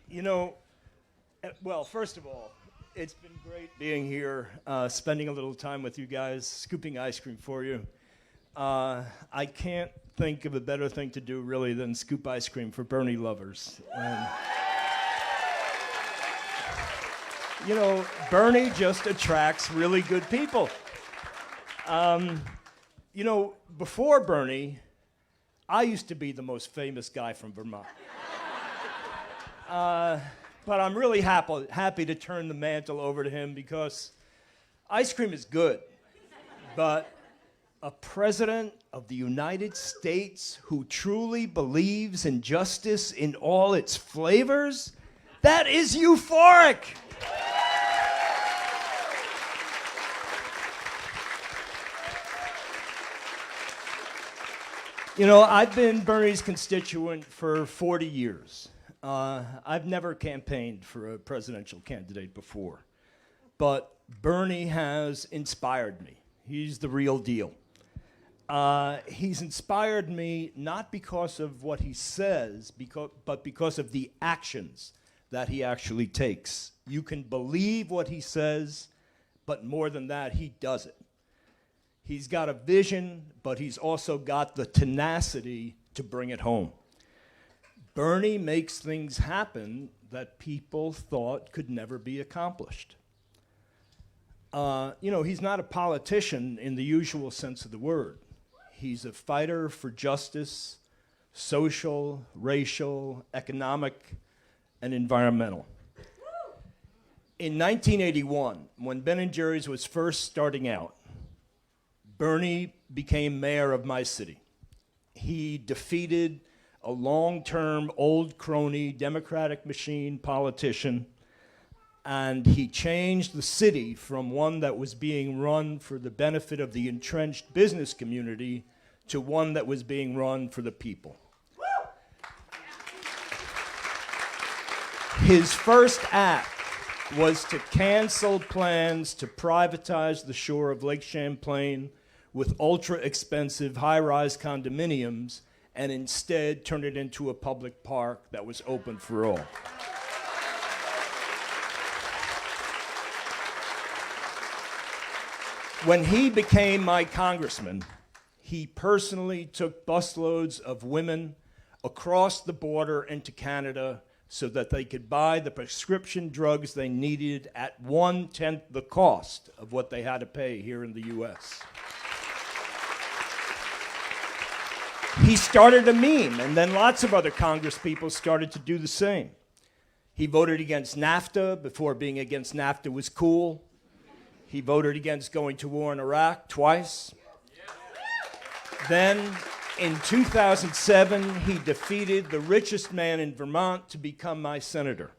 You know, well, first of all, it's been great being here, spending a little time with you guys, scooping ice cream for you. I can't think of a better thing to do, really, than scoop ice cream for Bernie lovers. And, Bernie just attracts really good people. Before Bernie, I used to be the most famous guy from Vermont. But I'm really happy to turn the mantle over to him because ice cream is good. But a president of the United States who truly believes in justice in all its flavors, that is euphoric. I've been Bernie's constituent for 40 years. I've never campaigned for a presidential candidate before, but Bernie has inspired me. He's the real deal. He's inspired me not because of what he says, but because of the actions that he actually takes. You can believe what he says, but more than that, he does it. He's got a vision, but he's also got the tenacity to bring it home. Bernie makes things happen that people thought could never be accomplished. He's not a politician in the usual sense of the word. He's a fighter for justice, social, racial, economic, and environmental. In 1981, when Ben & Jerry's was first starting out, Bernie became mayor of my city. He defeated a long-term, old crony, Democratic machine politician, and he changed the city from one that was being run for the benefit of the entrenched business community to one that was being run for the people. His first act was to cancel plans to privatize the shore of Lake Champlain with ultra-expensive high-rise condominiums and instead turn it into a public park that was open for all. When he became my congressman, he personally took busloads of women across the border into Canada so that they could buy the prescription drugs they needed at 1/10 the cost of what they had to pay here in the US. He started a meme, and then lots of other congresspeople started to do the same. He voted against NAFTA before being against NAFTA was cool. He voted against going to war in Iraq twice. Then, in 2007, he defeated the richest man in Vermont to become my senator.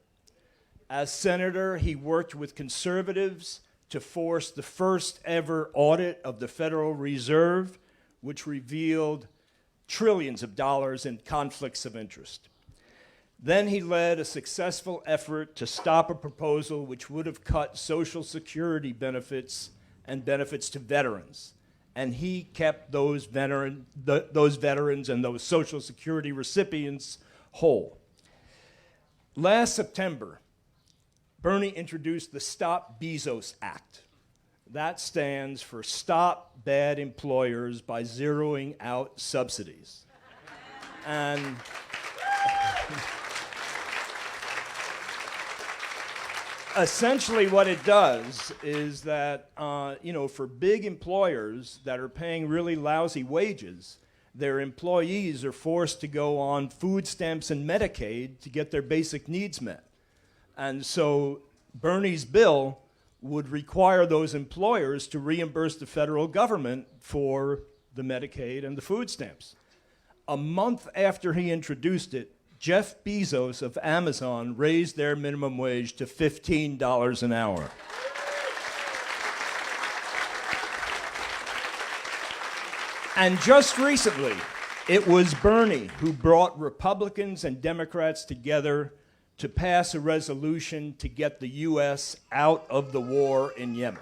As senator, he worked with conservatives to force the first ever audit of the Federal Reserve, which revealed trillions of dollars in conflicts of interest. Then he led a successful effort to stop a proposal which would have cut Social Security benefits and benefits to veterans. And he kept those veterans and those Social Security recipients whole. Last September, Bernie introduced the Stop Bezos Act. That stands for Stop Bad Employers by Zeroing Out Subsidies. And essentially what it does is that, for big employers that are paying really lousy wages, their employees are forced to go on food stamps and Medicaid to get their basic needs met. And so Bernie's bill would require those employers to reimburse the federal government for the Medicaid and the food stamps. A month after he introduced it, Jeff Bezos of Amazon raised their minimum wage to $15 an hour. And just recently, it was Bernie who brought Republicans and Democrats together to pass a resolution to get the U.S. out of the war in Yemen.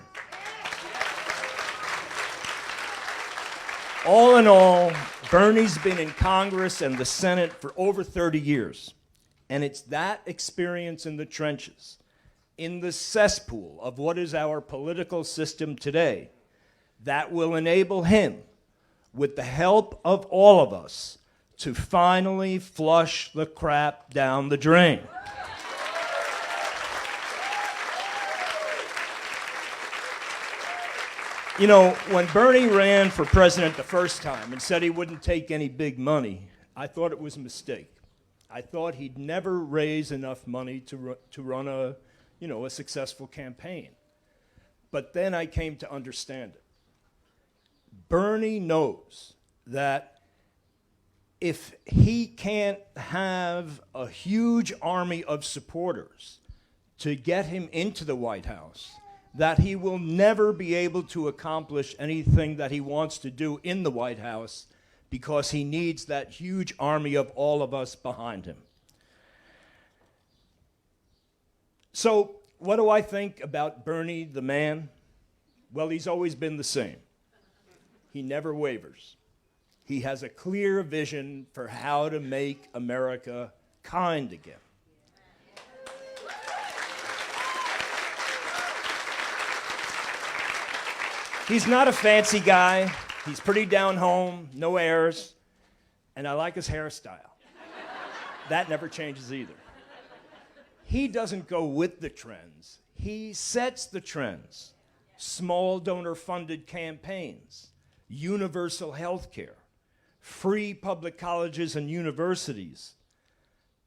All in all, Bernie's been in Congress and the Senate for over 30 years, And it's that experience in the trenches, in the cesspool of what is our political system today, that will enable him, with the help of all of us, to finally flush the crap down the drain. You know, when Bernie ran for president the first time and said he wouldn't take any big money, I thought it was a mistake. I thought he'd never raise enough money to run a successful campaign. But then I came to understand it. Bernie knows that if he can't have a huge army of supporters to get him into the White House, that he will never be able to accomplish anything that he wants to do in the White House because he needs that huge army of all of us behind him. So, what do I think about Bernie the man? Well, he's always been the same. He never wavers. He has a clear vision for how to make America kind again. He's not a fancy guy. He's pretty down home, no airs, and I like his hairstyle. That never changes either. He doesn't go with the trends. He sets the trends. Small donor-funded campaigns, universal health care, free public colleges and universities.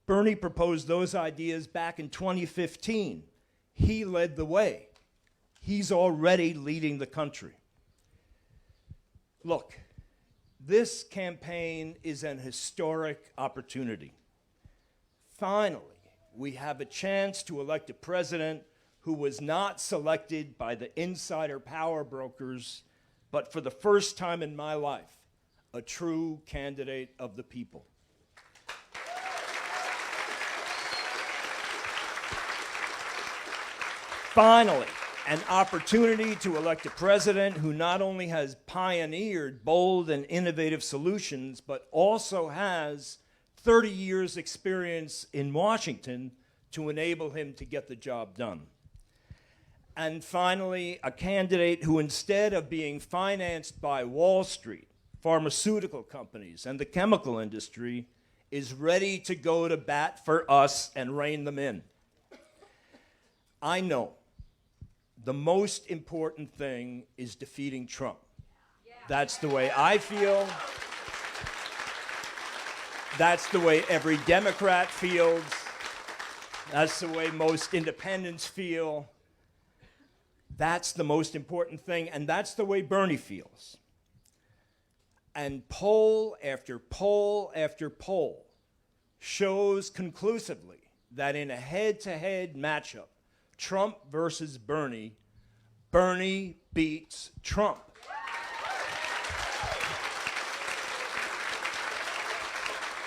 Bernie proposed those ideas back in 2015. He led the way. He's already leading the country. Look, this campaign is an historic opportunity. Finally, we have a chance to elect a president who was not selected by the insider power brokers, but for the first time in my life, a true candidate of the people. Finally, an opportunity to elect a president who not only has pioneered bold and innovative solutions, but also has 30 years experience in Washington to enable him to get the job done. And finally, a candidate who, instead of being financed by Wall Street, pharmaceutical companies, and the chemical industry, is ready to go to bat for us and rein them in. I know the most important thing is defeating Trump. That's the way I feel. That's the way every Democrat feels. That's the way most independents feel. That's the most important thing, and that's the way Bernie feels. And poll after poll after poll shows conclusively that in a head-to-head matchup, Trump versus Bernie, Bernie beats Trump.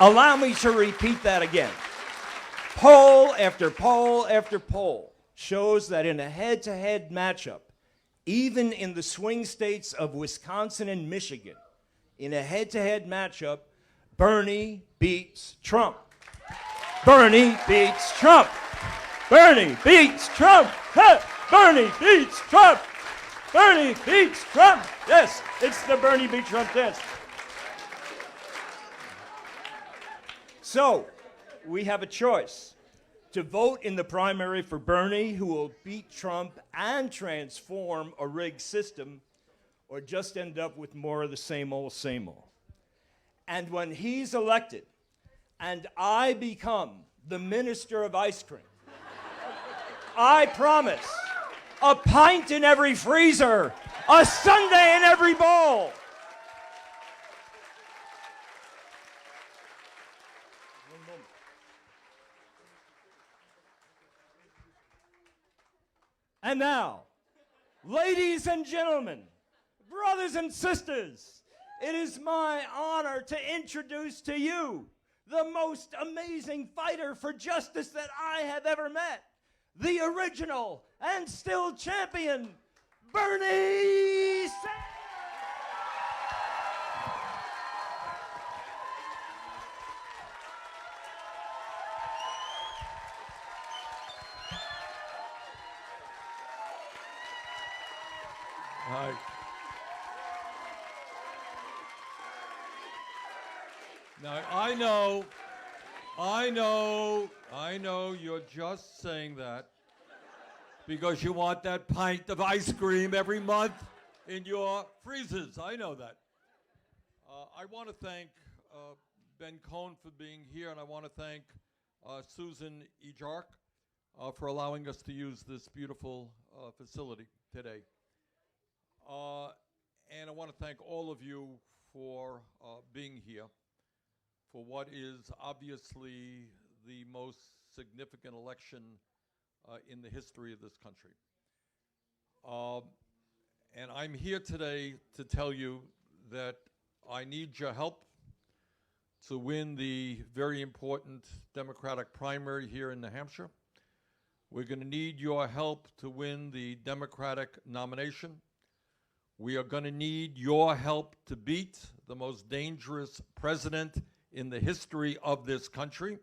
Allow me to repeat that again. Poll after poll after poll shows that in a head-to-head matchup, even in the swing states of Wisconsin and Michigan, in a head-to-head matchup, Bernie beats Trump. Bernie beats Trump. Bernie beats Trump. Bernie beats Trump. Bernie beats Trump. Yes, it's the Bernie beats Trump test. So, we have a choice: to vote in the primary for Bernie, who will beat Trump and transform a rigged system, or just end up with more of the same old, same old. And when he's elected, and I become the minister of ice cream, I promise a pint in every freezer, a sundae in every bowl. And now, ladies and gentlemen, brothers and sisters, it is my honor to introduce to you the most amazing fighter for justice that I have ever met, the original and still champion, Bernie Sanders. Now, I know you're just saying that because you want that pint of ice cream every month in your freezers. I know that. I want to thank Ben Cohn for being here, and I want to thank Susan Ejark for allowing us to use this beautiful facility today. And I want to thank all of you for being here for what is obviously the most significant election in the history of this country. And I'm here today to tell you that I need your help to win the very important Democratic primary here in New Hampshire. We're going to need your help to win the Democratic nomination. We are going to need your help to beat the most dangerous president in the history of this country.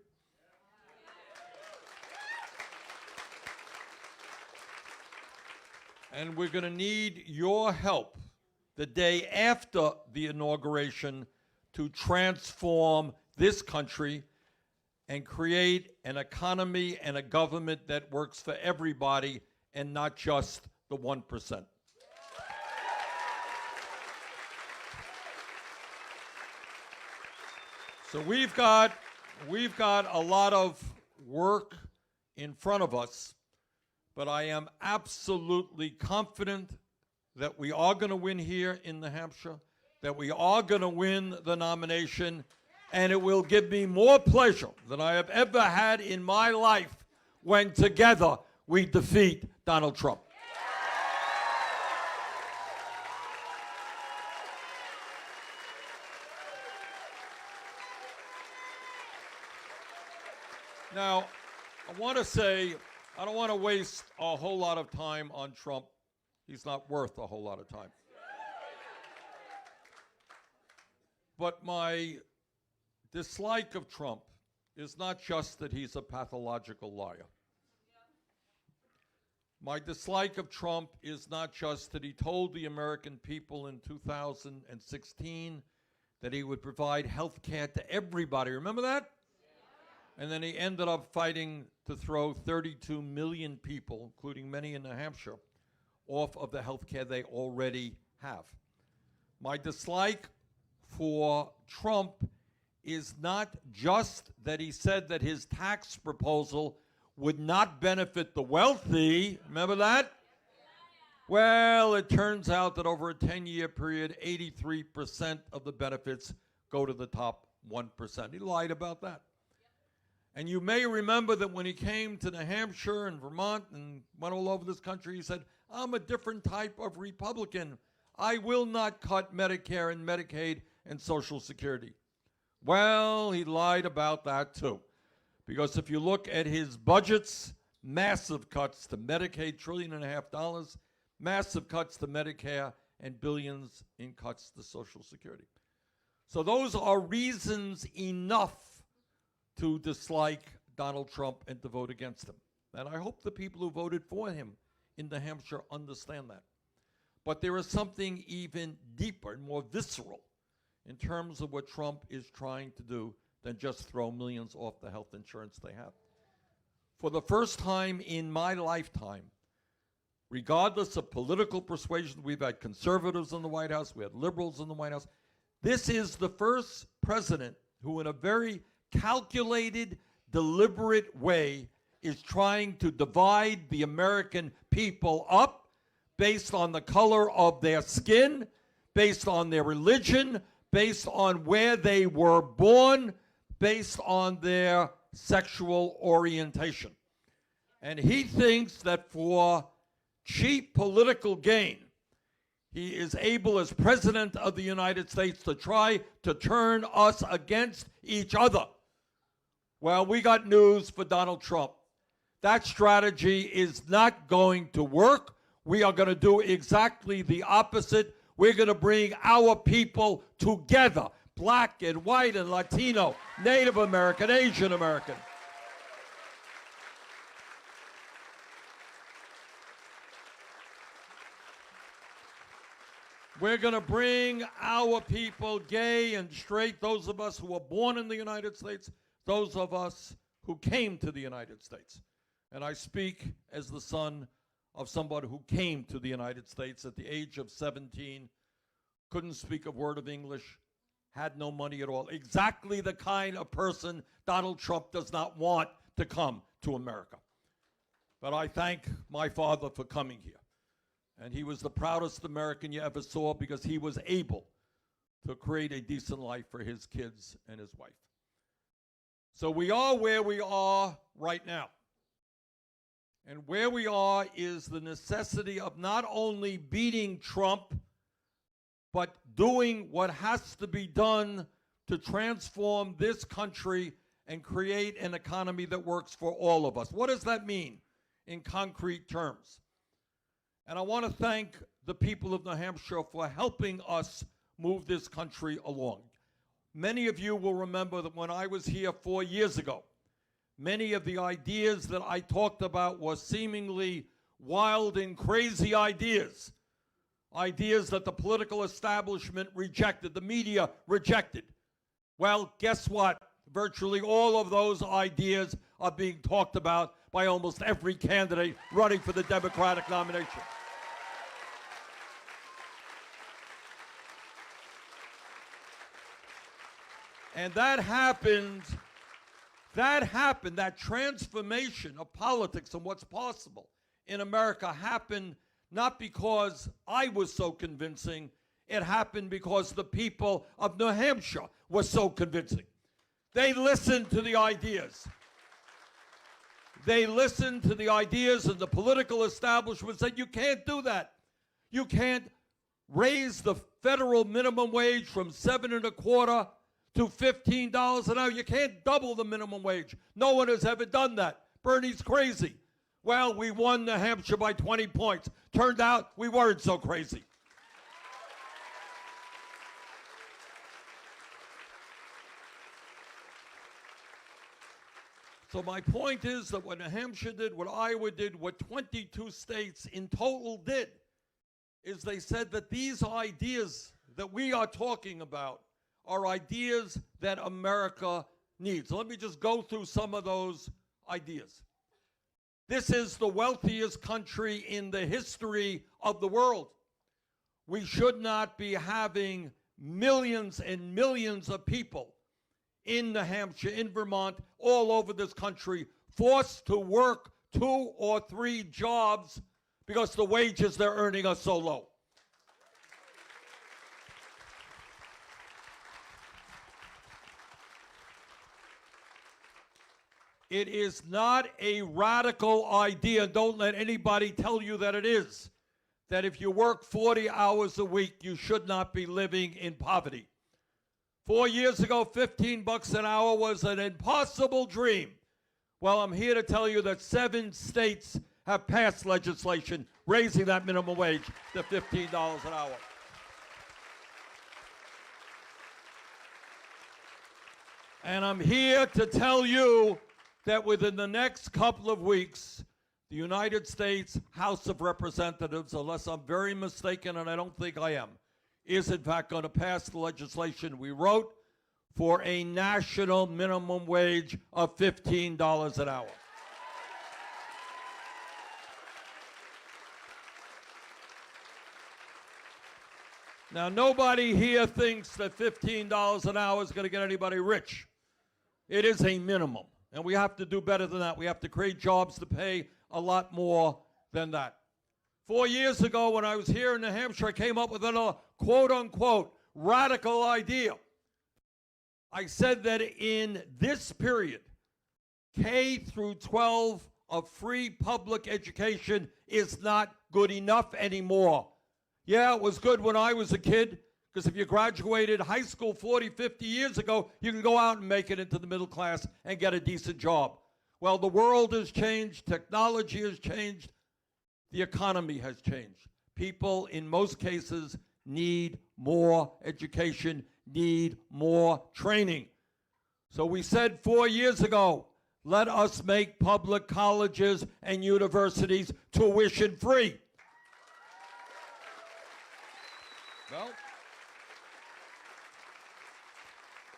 And we're going to need your help the day after the inauguration to transform this country and create an economy and a government that works for everybody and not just the 1%. So we've got a lot of work in front of us, but I am absolutely confident that we are going to win here in New Hampshire, that we are going to win the nomination, and it will give me more pleasure than I have ever had in my life when together we defeat Donald Trump. Now, I want to say, I don't want to waste a whole lot of time on Trump. He's not worth a whole lot of time. But my dislike of Trump is not just that he's a pathological liar. My dislike of Trump is not just that he told the American people in 2016 that he would provide health care to everybody. Remember that? And then he ended up fighting to throw 32 million people, including many in New Hampshire, off of the health care they already have. My dislike for Trump is not just that he said that his tax proposal would not benefit the wealthy. Remember that? Well, it turns out that over a 10-year period, 83% of the benefits go to the top 1%. He lied about that. And you may remember that when he came to New Hampshire and Vermont and went all over this country, he said, I'm a different type of Republican. I will not cut Medicare and Medicaid and Social Security. Well, he lied about that too. Because if you look at his budgets, massive cuts to Medicaid, $1.5 trillion, massive cuts to Medicare, and billions in cuts to Social Security. So those are reasons enough to dislike Donald Trump and to vote against him. And I hope the people who voted for him in New Hampshire understand that. But there is something even deeper and more visceral in terms of what Trump is trying to do than just throw millions off the health insurance they have. For the first time in my lifetime, regardless of political persuasion, we've had conservatives in the White House, we had liberals in the White House. This is the first president who, in a very calculated, deliberate way, is trying to divide the American people up based on the color of their skin, based on their religion, based on where they were born, based on their sexual orientation. And he thinks that for cheap political gain, he is able, as President of the United States, to try to turn us against each other. Well, we got news for Donald Trump. That strategy is not going to work. We are going to do exactly the opposite. We're going to bring our people together, black and white and Latino, Native American, Asian American. We're going to bring our people, gay and straight, those of us who were born in the United States, those of us who came to the United States. And I speak as the son of somebody who came to the United States at the age of 17, couldn't speak a word of English, had no money at all. Exactly the kind of person Donald Trump does not want to come to America. But I thank my father for coming here. And he was the proudest American you ever saw because he was able to create a decent life for his kids and his wife. So we are where we are right now. And where we are is the necessity of not only beating Trump, but doing what has to be done to transform this country and create an economy that works for all of us. What does that mean in concrete terms? And I want to thank the people of New Hampshire for helping us move this country along. Many of you will remember that when I was here 4 years ago, many of the ideas that I talked about were seemingly wild and crazy ideas. Ideas that the political establishment rejected, the media rejected. Well, guess what? Virtually all of those ideas are being talked about by almost every candidate running for the Democratic nomination. And that transformation of politics and what's possible in America happened not because I was so convincing, it happened because the people of New Hampshire were so convincing. They listened to the ideas. They listened to the ideas, and the political establishment said, you can't do that. You can't raise the federal minimum wage from $7.25 to $15 an hour. You can't double the minimum wage. No one has ever done that. Bernie's crazy. Well, we won New Hampshire by 20 points. Turned out we weren't so crazy. So my point is that what New Hampshire did, what Iowa did, what 22 states in total did, is they said that these ideas that we are talking about are ideas that America needs. So let me just go through some of those ideas. This is the wealthiest country in the history of the world. We should not be having millions and millions of people in New Hampshire, in Vermont, all over this country, forced to work 2 or 3 jobs because the wages they're earning are so low. It is not a radical idea. Don't let anybody tell you that it is. That if you work 40 hours a week, you should not be living in poverty. 4 years ago, $15 an hour was an impossible dream. Well, I'm here to tell you that 7 states have passed legislation raising that minimum wage to $15 an hour. And I'm here to tell you that within the next couple of weeks, the United States House of Representatives, unless I'm very mistaken, and I don't think I am, is in fact going to pass the legislation we wrote for a national minimum wage of $15 an hour. Now, nobody here thinks that $15 an hour is going to get anybody rich. It is a minimum, and we have to do better than that. We have to create jobs to pay a lot more than that. 4 years ago, when I was here in New Hampshire, I came up with a quote-unquote radical idea. I said that in this period, K through 12 of free public education is not good enough anymore. Yeah, it was good when I was a kid, because if you graduated high school 40, 50 years ago, you can go out and make it into the middle class and get a decent job. Well, the world has changed, technology has changed, the economy has changed. People, in most cases, need more education, need more training. So we said 4 years ago, let us make public colleges and universities tuition free. Well,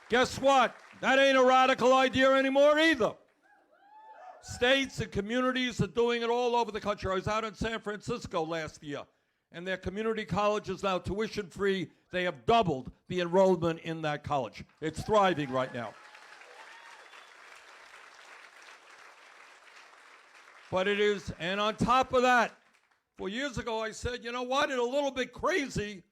guess what? That ain't a radical idea anymore either. States and communities are doing it all over the country. I was out in San Francisco last year, and their community college is now tuition free. They have doubled the enrollment in that college. It's thriving right now. But it is, and on top of that, 4 years ago I said, you know what, it's a little bit crazy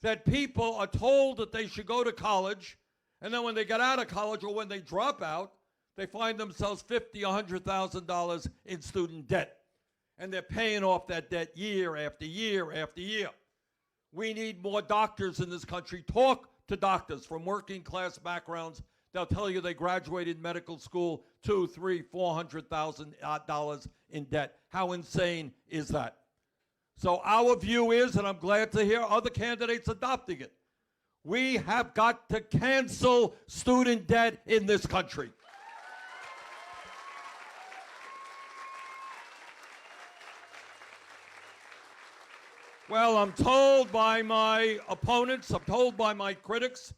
that people are told that they should go to college, and then when they get out of college or when they drop out, they find themselves $50,000, $100,000 in student debt. And they're paying off that debt year after year after year. We need more doctors in this country. Talk to doctors from working class backgrounds. They'll tell you they graduated medical school $200,000, $300,000, $400,000 in debt. How insane is that? So our view is, and I'm glad to hear other candidates adopting it, we have got to cancel student debt in this country. Well, I'm told by my opponents, I'm told by my critics,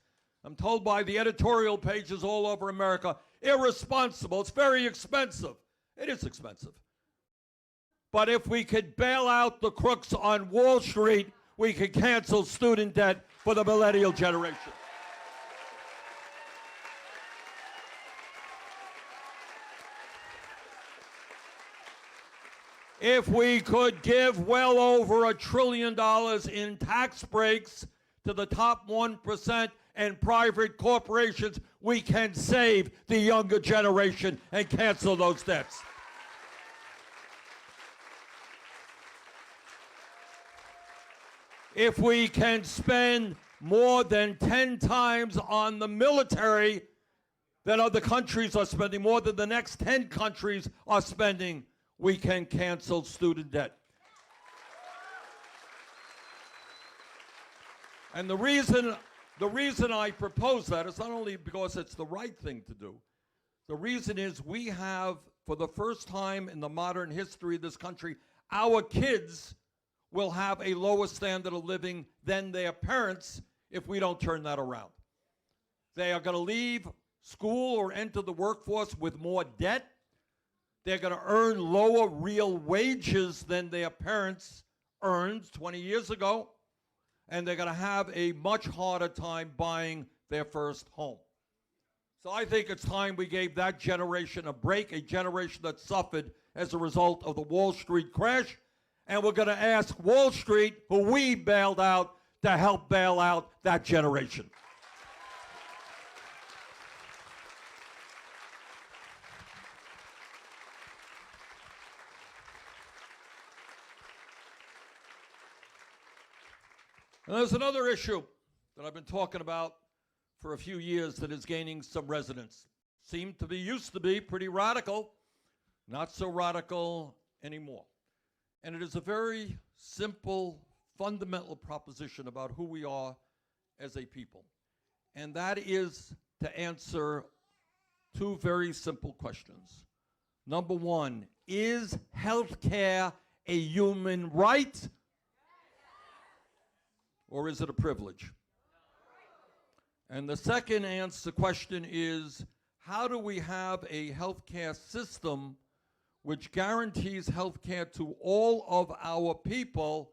I'm told by the editorial pages all over America, irresponsible. It's very expensive. It is expensive. But if we could bail out the crooks on Wall Street, we could cancel student debt for the millennial generation. If we could give well over $1 trillion in tax breaks to the top 1% and private corporations, we can save the younger generation and cancel those debts. If we can spend more than 10 times on the military than other countries are spending, more than the next 10 countries are spending, we can cancel student debt. And the reason I propose that is not only because it's the right thing to do. The reason is we have, for the first time in the modern history of this country, our kids will have a lower standard of living than their parents if we don't turn that around. They are going to leave school or enter the workforce with more debt. They're going to earn lower real wages than their parents earned 20 years ago, and they're going to have a much harder time buying their first home. So I think it's time we gave that generation a break, a generation that suffered as a result of the Wall Street crash, and we're going to ask Wall Street, who we bailed out, to help bail out that generation. And there's another issue that I've been talking about for a few years that is gaining some resonance. Used to be pretty radical, not so radical anymore. And it is a very simple, fundamental proposition about who we are as a people. And that is to answer two very simple questions. Number one, is health care a human right? Or is it a privilege? And the second question is, how do we have a healthcare system which guarantees healthcare to all of our people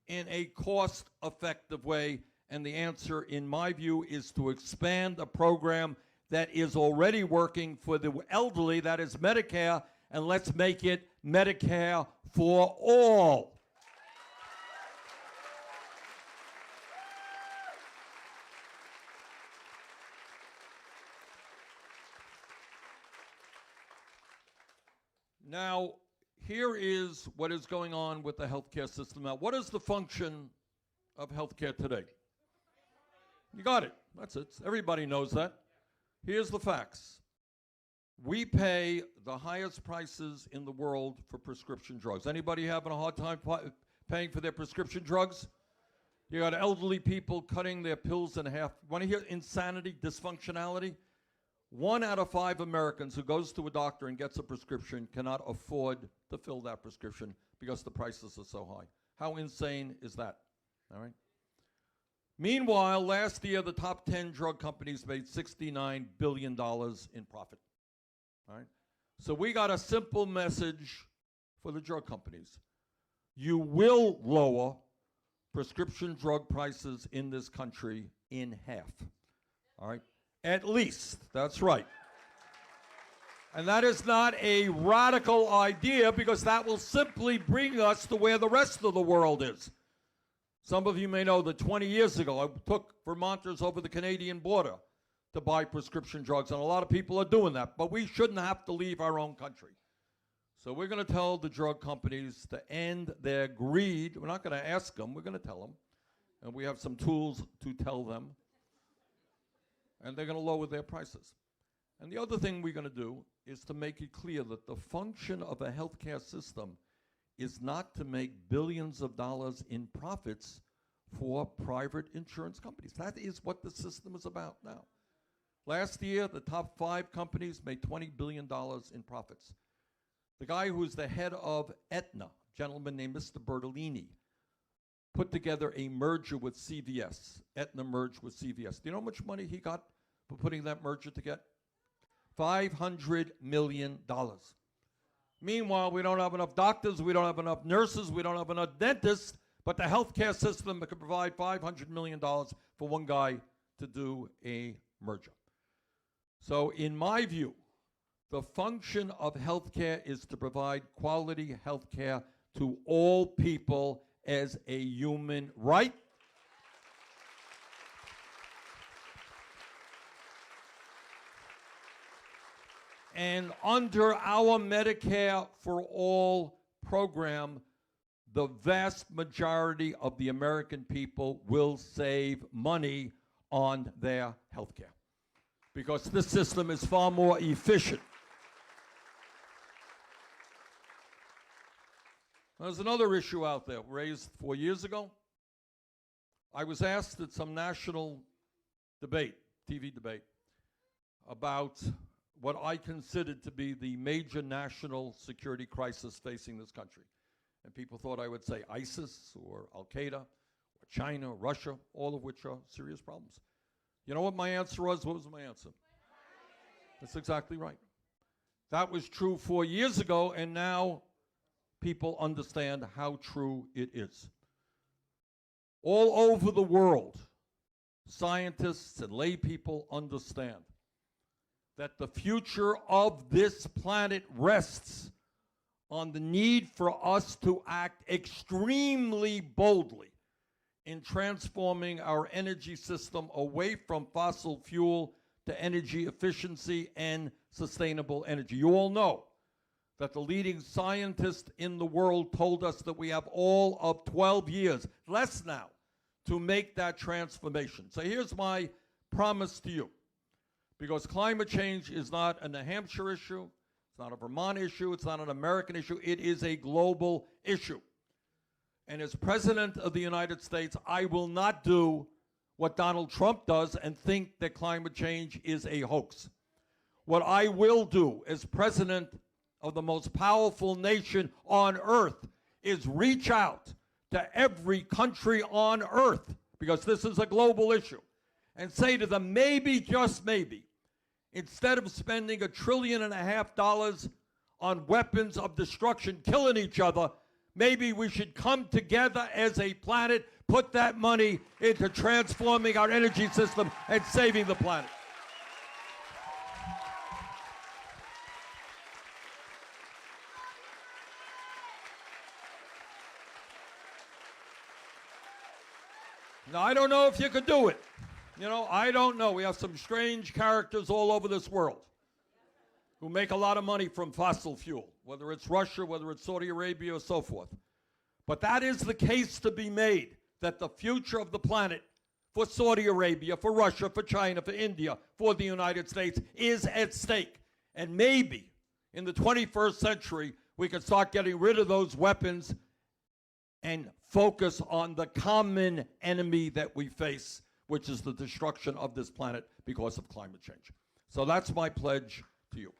in a cost-effective way? And the answer, in my view, is to expand a program that is already working for the elderly, that is Medicare, and let's make it Medicare for all. Now, here is what is going on with the healthcare system now. What is the function of healthcare today? You got it. That's it. Everybody knows that. Here's the facts. We pay the highest prices in the world for prescription drugs. Anybody having a hard time paying for their prescription drugs? You got elderly people cutting their pills in half. Want to hear insanity, dysfunctionality? 1 out of 5 Americans who goes to a doctor and gets a prescription cannot afford to fill that prescription because the prices are so high. How insane is that? All right. Meanwhile, last year, the top 10 drug companies made $69 billion in profit. All right? So we got a simple message for the drug companies. You will lower prescription drug prices in this country in half. All right? At least. That's right. And that is not a radical idea, because that will simply bring us to where the rest of the world is. Some of you may know that 20 years ago, I took Vermonters over the Canadian border to buy prescription drugs, and a lot of people are doing that, but we shouldn't have to leave our own country. So we're going to tell the drug companies to end their greed. We're not going to ask them, we're going to tell them, and we have some tools to tell them, and they're going to lower their prices. And the other thing we're going to do is to make it clear that the function of a healthcare system is not to make billions of dollars in profits for private insurance companies. That is what the system is about now. Last year, the top 5 companies made $20 billion in profits. The guy who's the head of Aetna, a gentleman named Mr. Bertolini, put together a merger with CVS. Aetna merged with CVS. Do you know how much money he got for putting that merger together? $500 million. Meanwhile, we don't have enough doctors, we don't have enough nurses, we don't have enough dentists, but the healthcare system could provide $500 million for one guy to do a merger. So in my view, the function of healthcare is to provide quality healthcare to all people as a human right. And under our Medicare for All program, the vast majority of the American people will save money on their health care, because this system is far more efficient. There's another issue out there raised 4 years ago. I was asked at some national debate, TV debate, about what I considered to be the major national security crisis facing this country. And people thought I would say ISIS or Al-Qaeda or China or Russia, all of which are serious problems. You know what my answer was? What was my answer? That's exactly right. That was true 4 years ago, and now people understand how true it is. All over the world, scientists and lay people understand that the future of this planet rests on the need for us to act extremely boldly in transforming our energy system away from fossil fuel to energy efficiency and sustainable energy. You all know that the leading scientists in the world told us that we have all of 12 years, less now, to make that transformation. So here's my promise to you. Because climate change is not a New Hampshire issue, it's not a Vermont issue, it's not an American issue, it is a global issue. And as President of the United States, I will not do what Donald Trump does and think that climate change is a hoax. What I will do as President of the most powerful nation on earth is reach out to every country on earth, because this is a global issue, and say to them, maybe, just maybe, instead of spending $1.5 trillion on weapons of destruction, killing each other, maybe we should come together as a planet, put that money into transforming our energy system and saving the planet. Now, I don't know if you could do it. You know, I don't know. We have some strange characters all over this world who make a lot of money from fossil fuel, whether it's Russia, whether it's Saudi Arabia, or so forth. But that is the case to be made, that the future of the planet for Saudi Arabia, for Russia, for China, for India, for the United States is at stake. And maybe in the 21st century, we can start getting rid of those weapons and focus on the common enemy that we face, which is the destruction of this planet because of climate change. So that's my pledge to you.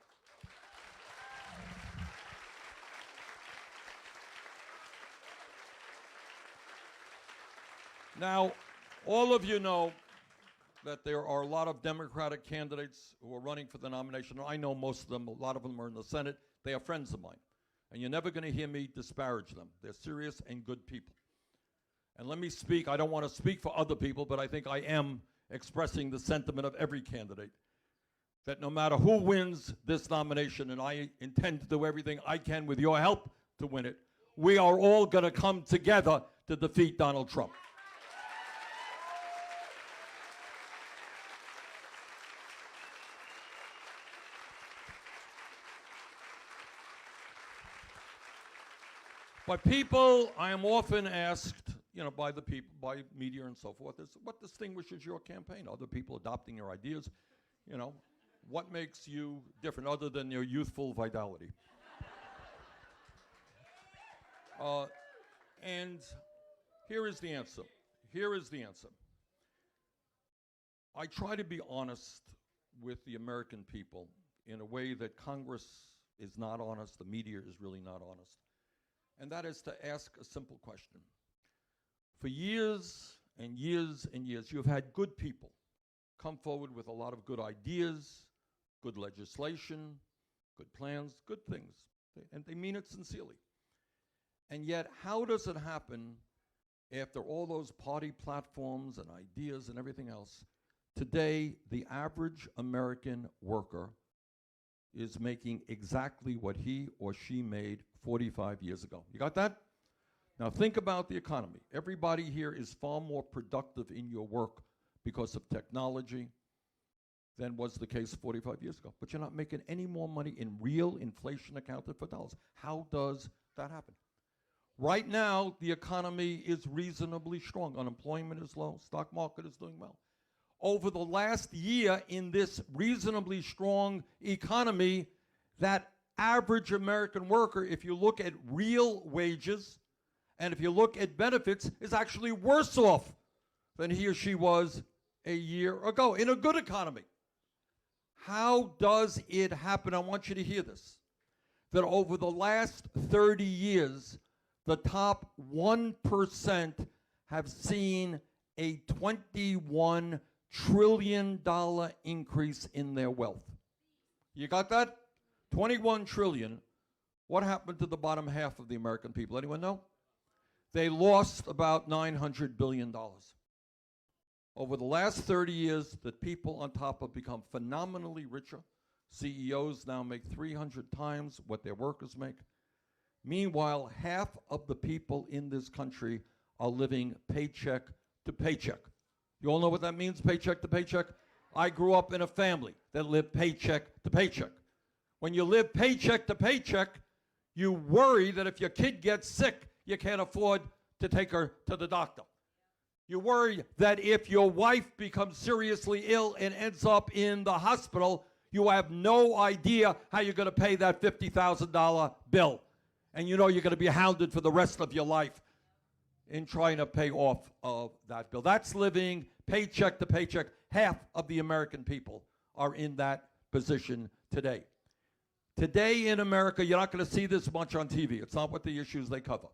Now, All of you know that there are a lot of Democratic candidates who are running for the nomination. I know most of them. A lot of them are in the Senate. They are friends of mine. And you're never going to hear me disparage them. They're serious and good people. And let me speak. I don't want to speak for other people, but I think I am expressing the sentiment of every candidate, that no matter who wins this nomination, and I intend to do everything I can with your help to win it, we are all going to come together to defeat Donald Trump. But people, I am often asked, by the people, by media and so forth, is what distinguishes your campaign? Other people adopting your ideas, what makes you different other than your youthful vitality? And here is the answer. Here is the answer. I try to be honest with the American people in a way that Congress is not honest, the media is really not honest. And that is to ask a simple question. For years and years and years, you have had good people come forward with a lot of good ideas, good legislation, good plans, good things, and they mean it sincerely. And yet, how does it happen after all those party platforms and ideas and everything else? Today, the average American worker is making exactly what he or she made 45 years ago. You got that? Now think about the economy. Everybody here is far more productive in your work because of technology than was the case 45 years ago. But you're not making any more money in real inflation accounted for dollars. How does that happen? Right now, the economy is reasonably strong. Unemployment is low. Stock market is doing well. Over the last year in this reasonably strong economy, that average American worker, if you look at real wages and if you look at benefits, is actually worse off than he or she was a year ago in a good economy. How does it happen? I want you to hear this. That over the last 30 years, the top 1% have seen a $21 trillion increase in their wealth. You got that? 21 trillion. What happened to the bottom half of the American people? Anyone know? They lost about $900 billion. Over the last 30 years, the people on top have become phenomenally richer. CEOs now make 300 times what their workers make. Meanwhile, half of the people in this country are living paycheck to paycheck. You all know what that means, paycheck to paycheck? I grew up in a family that lived paycheck to paycheck. When you live paycheck to paycheck, you worry that if your kid gets sick, you can't afford to take her to the doctor. You worry that if your wife becomes seriously ill and ends up in the hospital, you have no idea how you're going to pay that $50,000 bill. And you know you're going to be hounded for the rest of your life in trying to pay off of that bill. That's living paycheck to paycheck. Half of the American people are in that position today. Today in America, you're not going to see this much on TV. It's not what the issues they cover.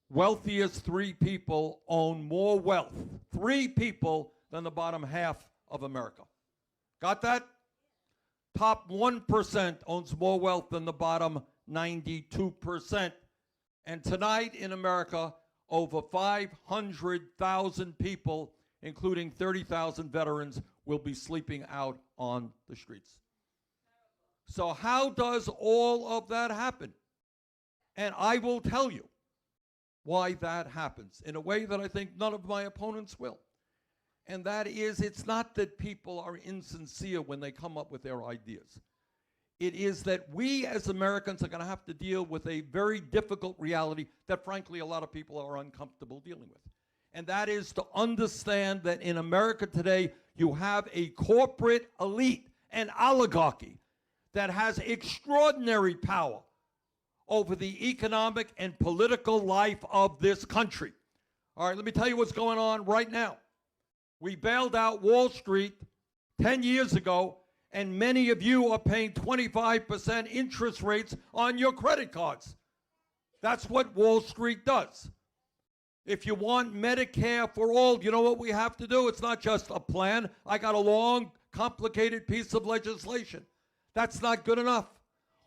Wealthiest 3 people own more wealth, 3 people, than the bottom half of America. Got that? Top 1% owns more wealth than the bottom 92%. And tonight in America, over 500,000 people, including 30,000 veterans, will be sleeping out on the streets. So how does all of that happen? And I will tell you why that happens in a way that I think none of my opponents will. And that is, it's not that people are insincere when they come up with their ideas. It is that we as Americans are going to have to deal with a very difficult reality that, frankly, a lot of people are uncomfortable dealing with. And that is to understand that in America today, you have a corporate elite, an oligarchy, that has extraordinary power over the economic and political life of this country. All right, let me tell you what's going on right now. We bailed out Wall Street 10 years ago, and many of you are paying 25% interest rates on your credit cards. That's what Wall Street does. If you want Medicare for all, you know what we have to do? It's not just a plan. I got a long, complicated piece of legislation. That's not good enough.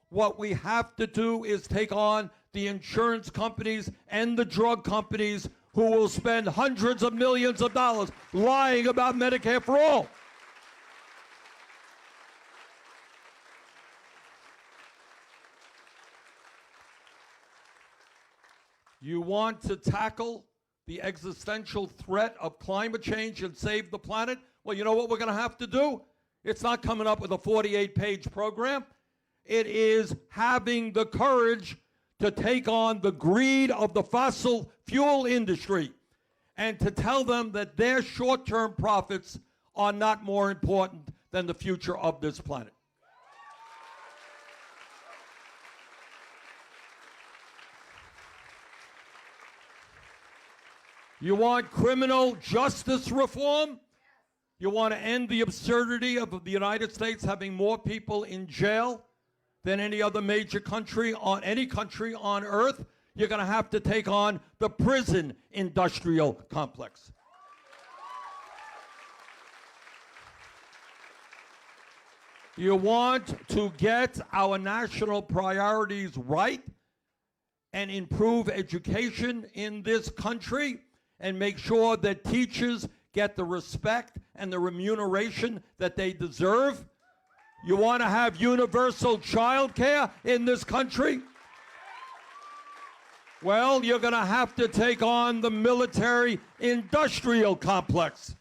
What we have to do is take on the insurance companies and the drug companies who will spend hundreds of millions of dollars lying about Medicare for all. You want to tackle the existential threat of climate change and save the planet? Well, you know what we're going to have to do? It's not coming up with a 48-page program. It is having the courage to take on the greed of the fossil fuel industry and to tell them that their short-term profits are not more important than the future of this planet. You want criminal justice reform? You want to end the absurdity of the United States having more people in jail than any other major country on earth? You're going to have to take on the prison industrial complex. You want to get our national priorities right and improve education in this country and make sure that teachers get the respect and the remuneration that they deserve? You want to have universal child care in this country? Well, you're going to have to take on the military-industrial complex.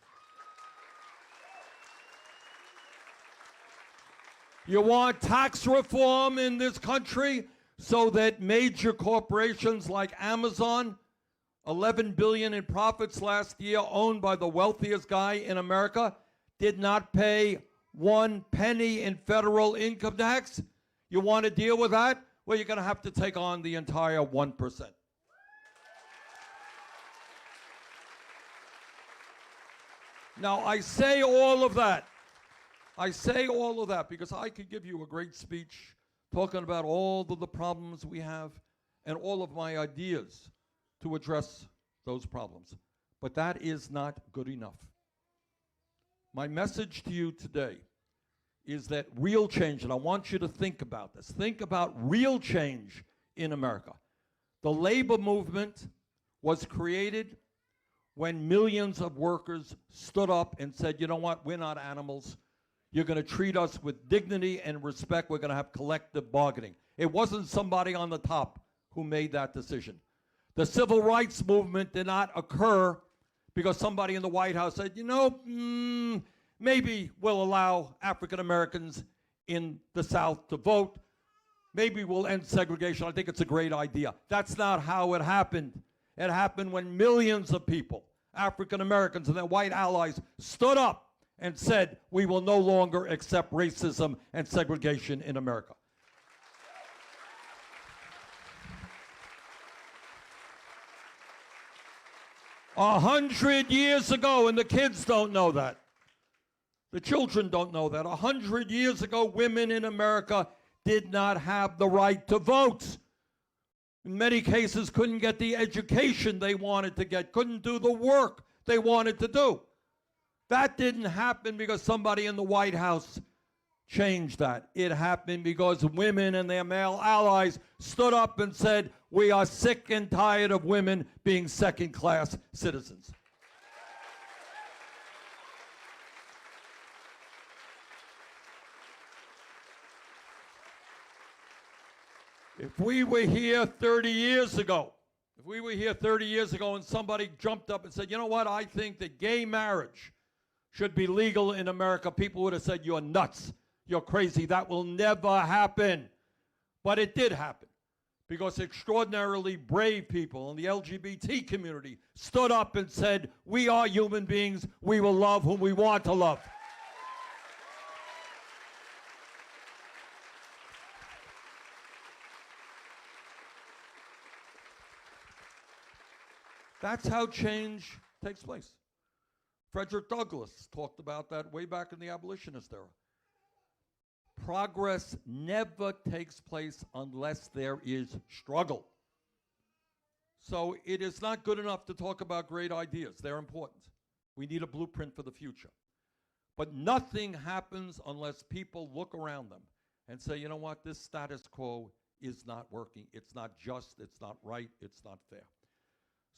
You want tax reform in this country so that major corporations like Amazon, $11 billion in profits last year, owned by the wealthiest guy in America, did not pay 1 penny in federal income tax? You want to deal with that? Well, you're going to have to take on the entire 1%. Now, I say all of that. I say all of that because I could give you a great speech talking about all of the problems we have and all of my ideas to address those problems. But that is not good enough. My message to you today is that real change, and I want you to think about this. Think about real change in America. The labor movement was created when millions of workers stood up and said, you know what, we're not animals. You're going to treat us with dignity and respect. We're going to have collective bargaining. It wasn't somebody on the top who made that decision. The civil rights movement did not occur because somebody in the White House said, you know, maybe we'll allow African Americans in the South to vote. Maybe we'll end segregation. I think it's a great idea. That's not how it happened. It happened when millions of people, African Americans and their white allies, stood up and said, we will no longer accept racism and segregation in America. A 100 years ago, and the kids don't know that. The children don't know that. 100 years ago, women in America did not have the right to vote. In many cases, couldn't get the education they wanted to get, couldn't do the work they wanted to do. That didn't happen because somebody in the White House changed that. It happened because women and their male allies stood up and said, we are sick and tired of women being second-class citizens. If we were here 30 years ago, and somebody jumped up and said, you know what, I think that gay marriage should be legal in America, people would have said, you're nuts, you're crazy, that will never happen. But it did happen because extraordinarily brave people in the LGBT community stood up and said, we are human beings, we will love whom we want to love. That's how change takes place. Frederick Douglass talked about that way back in the abolitionist era. Progress never takes place unless there is struggle. So it is not good enough to talk about great ideas. They're important. We need a blueprint for the future. But nothing happens unless people look around them and say, you know what, this status quo is not working. It's not just, it's not right, it's not fair.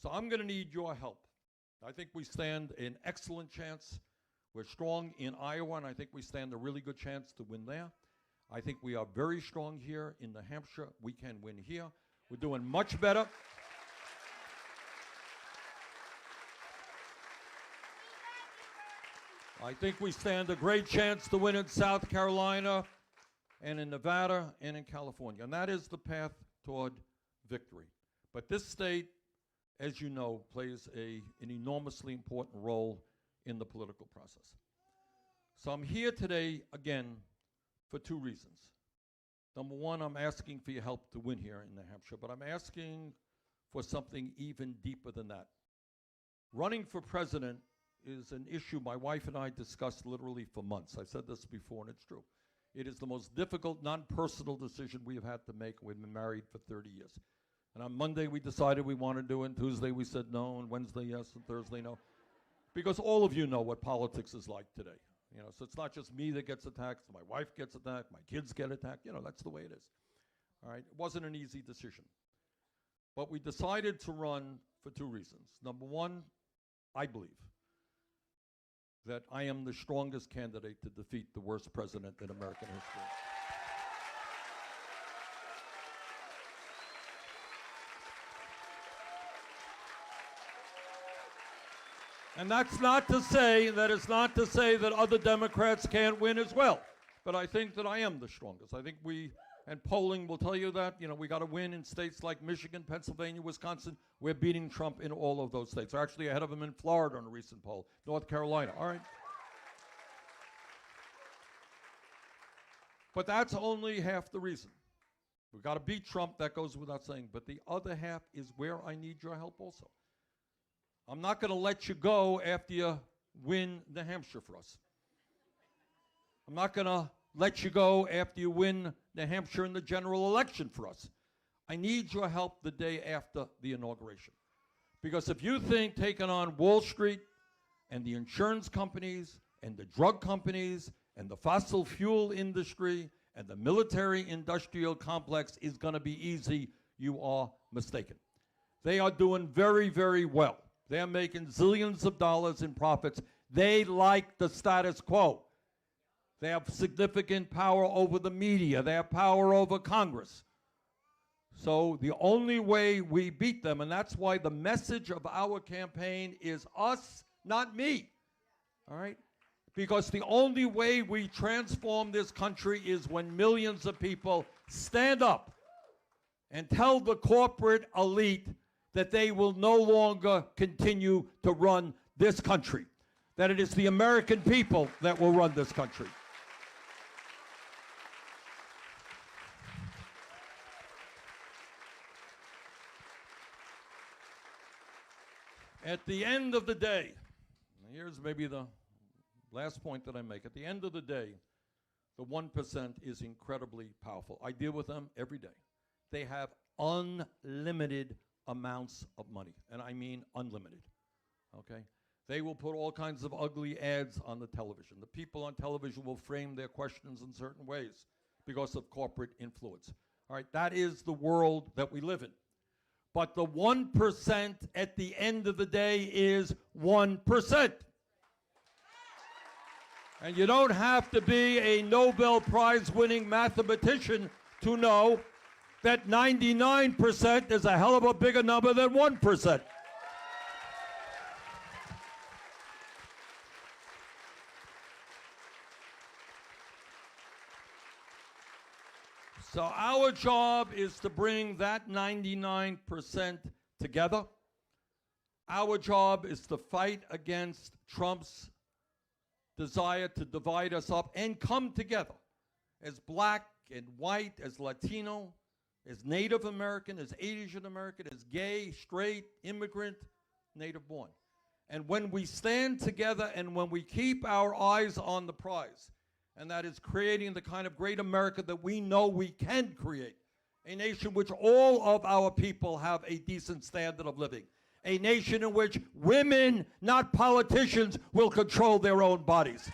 So I'm going to need your help. I think we stand an excellent chance. We're strong in Iowa, and I think we stand a really good chance to win there. I think we are very strong here in New Hampshire. We can win here. We're doing much better. I think we stand a great chance to win in South Carolina and in Nevada and in California. And that is the path toward victory. But this state, as you know, plays an enormously important role in the political process. So I'm here today, again, for two reasons. Number one, I'm asking for your help to win here in New Hampshire, but I'm asking for something even deeper than that. Running for president is an issue my wife and I discussed literally for months. I've said this before, and it's true. It is the most difficult, non-personal decision we have had to make. We've been married for 30 years. And on Monday, we decided we wanted to do it, and Tuesday we said no, and Wednesday yes, and Thursday no. Because all of you know what politics is like today. You know, so it's not just me that gets attacked, my wife gets attacked, my kids get attacked. You know, that's the way it is. All right, it wasn't an easy decision. But we decided to run for two reasons. Number one, I believe that I am the strongest candidate to defeat the worst president in American history. And that's not to say that other Democrats can't win as well. But I think that I am the strongest. I think and polling will tell you that, you know, we got to win in states like Michigan, Pennsylvania, Wisconsin. We're beating Trump in all of those states. We're actually ahead of him in Florida in a recent poll, North Carolina, all right? But that's only half the reason. We've got to beat Trump, that goes without saying. But the other half is where I need your help also. I'm not going to let you go after you win New Hampshire for us. I'm not going to let you go after you win New Hampshire in the general election for us. I need your help the day after the inauguration. Because if you think taking on Wall Street and the insurance companies and the drug companies and the fossil fuel industry and the military-industrial complex is going to be easy, you are mistaken. They are doing very, very well. They're making zillions of dollars in profits. They like the status quo. They have significant power over the media. They have power over Congress. So the only way we beat them, and that's why the message of our campaign is us, not me. All right? Because the only way we transform this country is when millions of people stand up and tell the corporate elite that they will no longer continue to run this country, that it is the American people that will run this country. At the end of the day, here's maybe the last point that I make. At the end of the day, the 1% is incredibly powerful. I deal with them every day. They have unlimited amounts of money, and I mean unlimited, okay? They will put all kinds of ugly ads on the television. The people on television will frame their questions in certain ways because of corporate influence. All right, that is the world that we live in. But the 1% at the end of the day is 1%. And you don't have to be a Nobel Prize-winning mathematician to know that 99% is a hell of a bigger number than 1%. So our job is to bring that 99% together. Our job is to fight against Trump's desire to divide us up and come together as black and white, as Latino, as Native American, as Asian American, as gay, straight, immigrant, native born. And when we stand together and when we keep our eyes on the prize, and that is creating the kind of great America that we know we can create, A nation in which all of our people have a decent standard of living. A nation in which women, not politicians, will control their own bodies.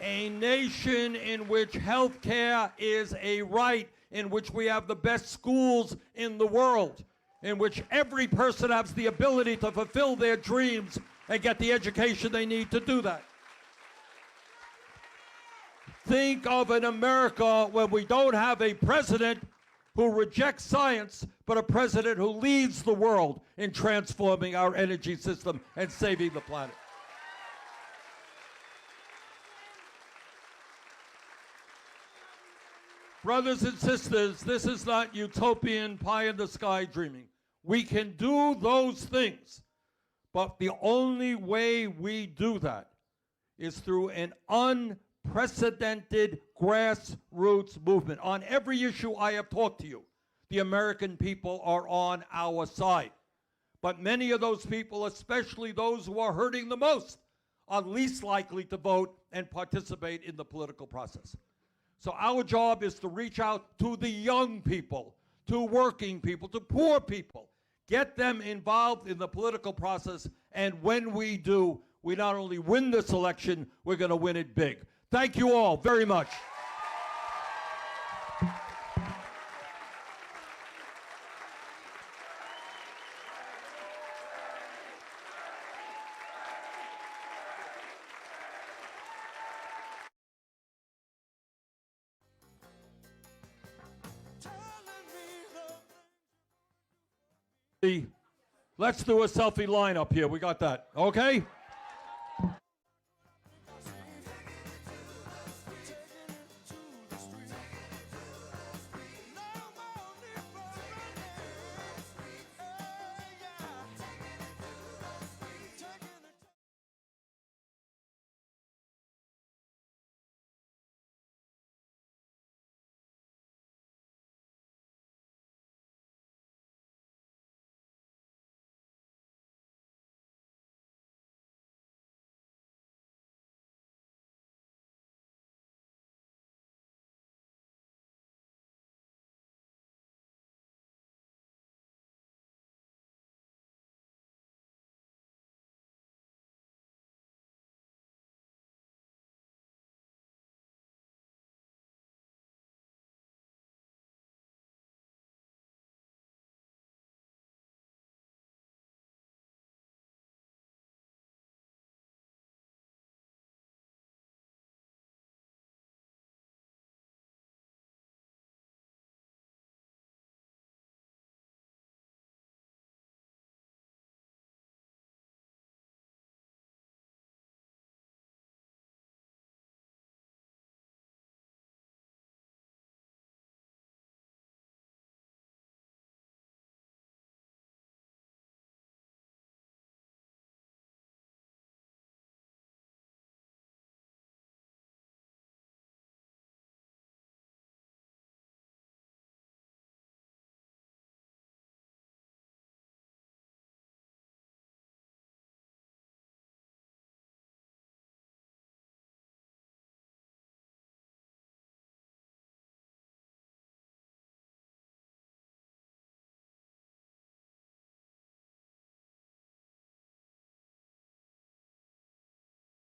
A nation in which health care is a right, in which we have the best schools in the world, in which every person has the ability to fulfill their dreams and get the education they need to do that. Think of an America where we don't have a president who rejects science, but a president who leads the world in transforming our energy system and saving the planet. Brothers and sisters, this is not utopian pie-in-the-sky dreaming. We can do those things, but the only way we do that is through an unprecedented grassroots movement. On every issue I have talked to you, the American people are on our side. But many of those people, especially those who are hurting the most, are least likely to vote and participate in the political process. So our job is to reach out to the young people, to working people, to poor people, get them involved in the political process, and when we do, we not only win this election, we're going to win it big. Thank you all very much. Let's do a selfie line up here. We got that. Okay?